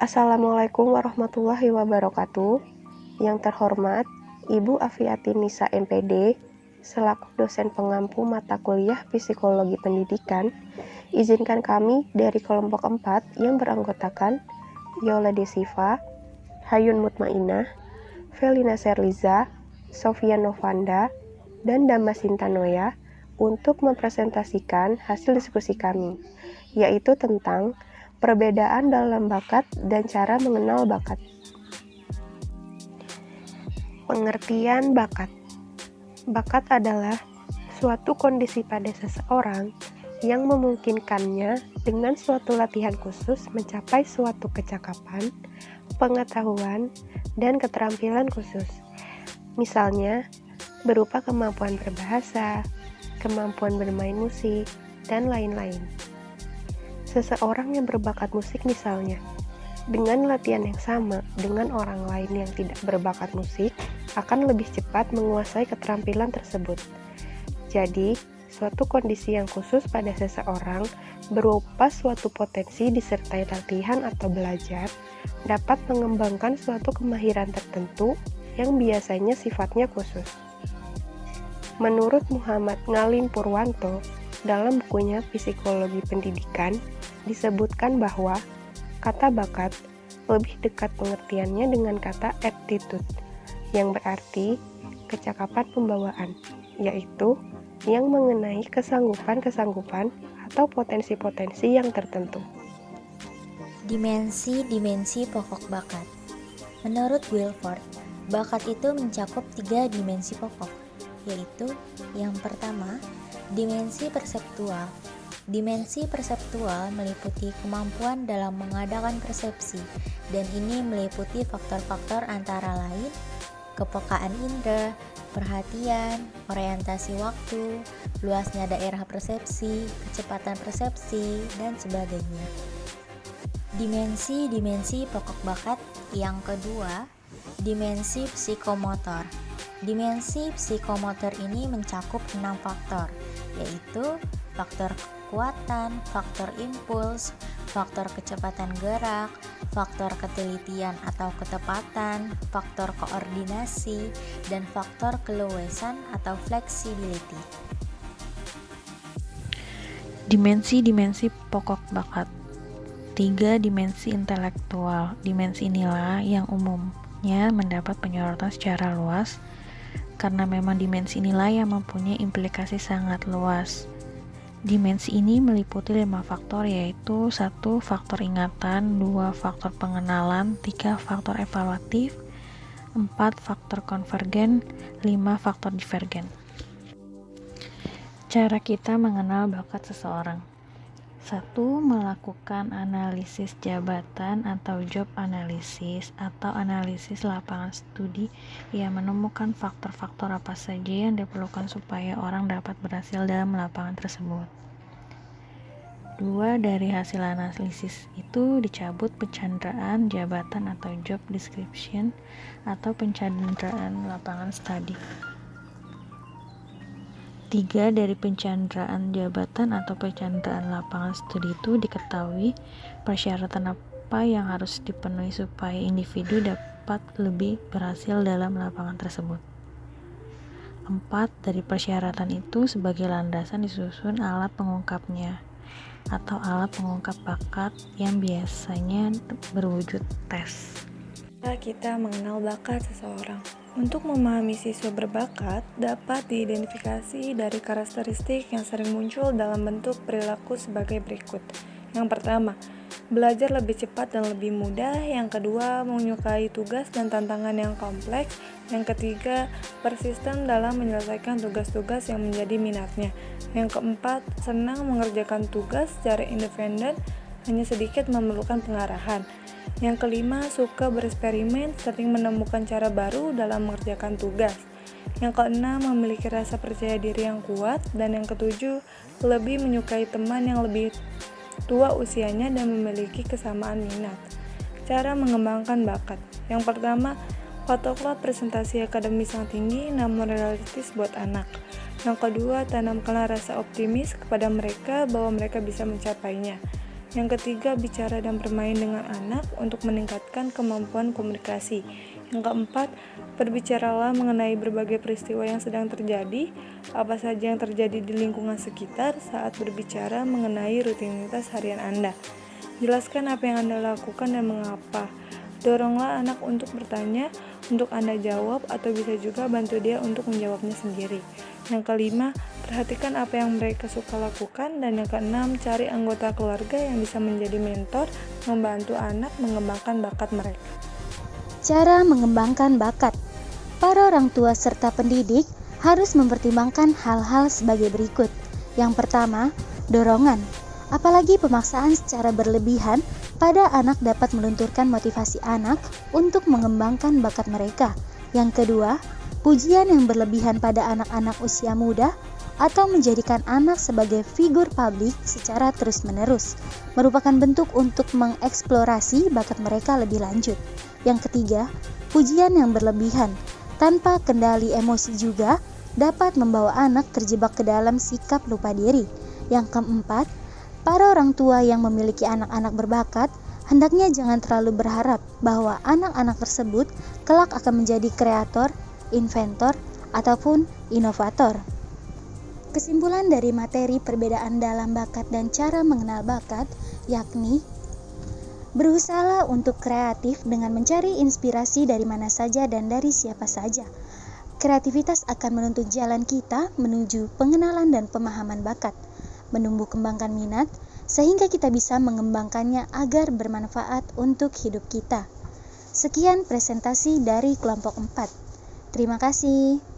Assalamualaikum warahmatullahi wabarakatuh. Yang terhormat, Ibu Afiatin Nisa MPD, selaku dosen pengampu mata kuliah Psikologi Pendidikan, izinkan kami dari kelompok 4 yang beranggotakan Yola Desiva, Hayun Mutmainah, Felina Serliza, Sofia Novanda, dan Dama Sintanoya untuk mempresentasikan hasil diskusi kami, yaitu tentang perbedaan dalam bakat dan cara mengenal bakat. Pengertian bakat. Bakat adalah suatu kondisi pada seseorang yang memungkinkannya dengan suatu latihan khusus mencapai suatu kecakapan, pengetahuan, dan keterampilan khusus. Misalnya, berupa kemampuan berbahasa, kemampuan bermain musik, dan lain-lain. Seseorang yang berbakat musik misalnya, dengan latihan yang sama dengan orang lain yang tidak berbakat musik, akan lebih cepat menguasai keterampilan tersebut. Jadi, suatu kondisi yang khusus pada seseorang berupa suatu potensi disertai latihan atau belajar dapat mengembangkan suatu kemahiran tertentu yang biasanya sifatnya khusus. Menurut Muhammad Ngalim Purwanto, dalam bukunya Psikologi Pendidikan, disebutkan bahwa kata bakat lebih dekat pengertiannya dengan kata aptitude, yang berarti kecakapan pembawaan, yaitu yang mengenai kesanggupan-kesanggupan atau potensi-potensi yang tertentu. Dimensi-dimensi pokok bakat. Menurut Wilford, bakat itu mencakup 3 dimensi pokok, yaitu yang pertama, dimensi perseptual. Dimensi perseptual meliputi kemampuan dalam mengadakan persepsi, dan ini meliputi faktor-faktor antara lain kepekaan indera, perhatian, orientasi waktu, luasnya daerah persepsi, kecepatan persepsi, dan sebagainya. Dimensi-dimensi pokok bakat yang kedua, dimensi psikomotor. Dimensi psikomotor ini mencakup 6 faktor, yaitu faktor kekuatan, faktor impuls, faktor kecepatan gerak, faktor ketelitian atau ketepatan, faktor koordinasi, dan faktor keluasan atau flexibility. Dimensi-dimensi pokok bakat. 3 dimensi intelektual. Dimensi inilah yang umumnya mendapat penyorotan secara luas, karena memang dimensi inilah yang mempunyai implikasi sangat luas. Dimensi ini meliputi 5 faktor, yaitu 1 faktor ingatan, 2 faktor pengenalan, 3 faktor evaluatif, 4 faktor konvergen, 5 faktor divergen. Cara kita mengenal bakat seseorang. 1. Melakukan analisis jabatan atau job analysis atau analisis lapangan studi yang menemukan faktor-faktor apa saja yang diperlukan supaya orang dapat berhasil dalam lapangan tersebut. 2. Dari hasil analisis itu dicabut pencanderaan jabatan atau job description atau pencanderaan lapangan studi. 3. Dari pencanderaan jabatan atau pencanderaan lapangan studi itu diketahui persyaratan apa yang harus dipenuhi supaya individu dapat lebih berhasil dalam lapangan tersebut. 4. Dari persyaratan itu sebagai landasan disusun alat pengungkapnya atau alat pengungkap bakat yang biasanya berwujud tes. Kita mengenal bakat seseorang. Untuk memahami siswa berbakat dapat diidentifikasi dari karakteristik yang sering muncul dalam bentuk perilaku sebagai berikut. Yang pertama, belajar lebih cepat dan lebih mudah. Yang kedua, menyukai tugas dan tantangan yang kompleks. Yang ketiga, persisten dalam menyelesaikan tugas-tugas yang menjadi minatnya. Yang keempat, senang mengerjakan tugas secara independen, hanya sedikit memerlukan pengarahan. Yang kelima, suka bereksperimen, sering menemukan cara baru dalam mengerjakan tugas. Yang keenam, memiliki rasa percaya diri yang kuat. Dan yang ketujuh, lebih menyukai teman yang lebih tua usianya dan memiliki kesamaan minat. Cara mengembangkan bakat. Yang pertama, patokanlah presentasi akademis yang tinggi namun realistis buat anak. Yang kedua, tanamkanlah rasa optimis kepada mereka bahwa mereka bisa mencapainya. Yang ketiga, bicara dan bermain dengan anak untuk meningkatkan kemampuan komunikasi. Yang keempat, berbicaralah mengenai berbagai peristiwa yang sedang terjadi, apa saja yang terjadi di lingkungan sekitar saat berbicara mengenai rutinitas harian Anda. Jelaskan apa yang Anda lakukan dan mengapa. Doronglah anak untuk bertanya, untuk Anda jawab, atau bisa juga bantu dia untuk menjawabnya sendiri. Yang kelima, perhatikan apa yang mereka suka lakukan. Dan yang keenam, cari anggota keluarga yang bisa menjadi mentor, membantu anak mengembangkan bakat mereka. Cara mengembangkan bakat. Para orang tua serta pendidik harus mempertimbangkan hal-hal sebagai berikut. Yang pertama, dorongan. Apalagi pemaksaan secara berlebihan pada anak dapat melunturkan motivasi anak untuk mengembangkan bakat mereka. Yang kedua, pujian yang berlebihan pada anak-anak usia muda atau menjadikan anak sebagai figur publik secara terus-menerus merupakan bentuk untuk mengeksplorasi bakat mereka lebih lanjut. Yang ketiga, pujian yang berlebihan tanpa kendali emosi juga dapat membawa anak terjebak ke dalam sikap lupa diri. Yang keempat, para orang tua yang memiliki anak-anak berbakat hendaknya jangan terlalu berharap bahwa anak-anak tersebut kelak akan menjadi kreator, inventor, ataupun inovator. Kesimpulan dari materi perbedaan dalam bakat dan cara mengenal bakat yakni berusahalah untuk kreatif dengan mencari inspirasi dari mana saja dan dari siapa saja. Kreativitas akan menuntut jalan kita menuju pengenalan dan pemahaman bakat, menumbuh kembangkan minat, sehingga kita bisa mengembangkannya agar bermanfaat untuk hidup kita. Sekian presentasi dari kelompok 4. Terima kasih.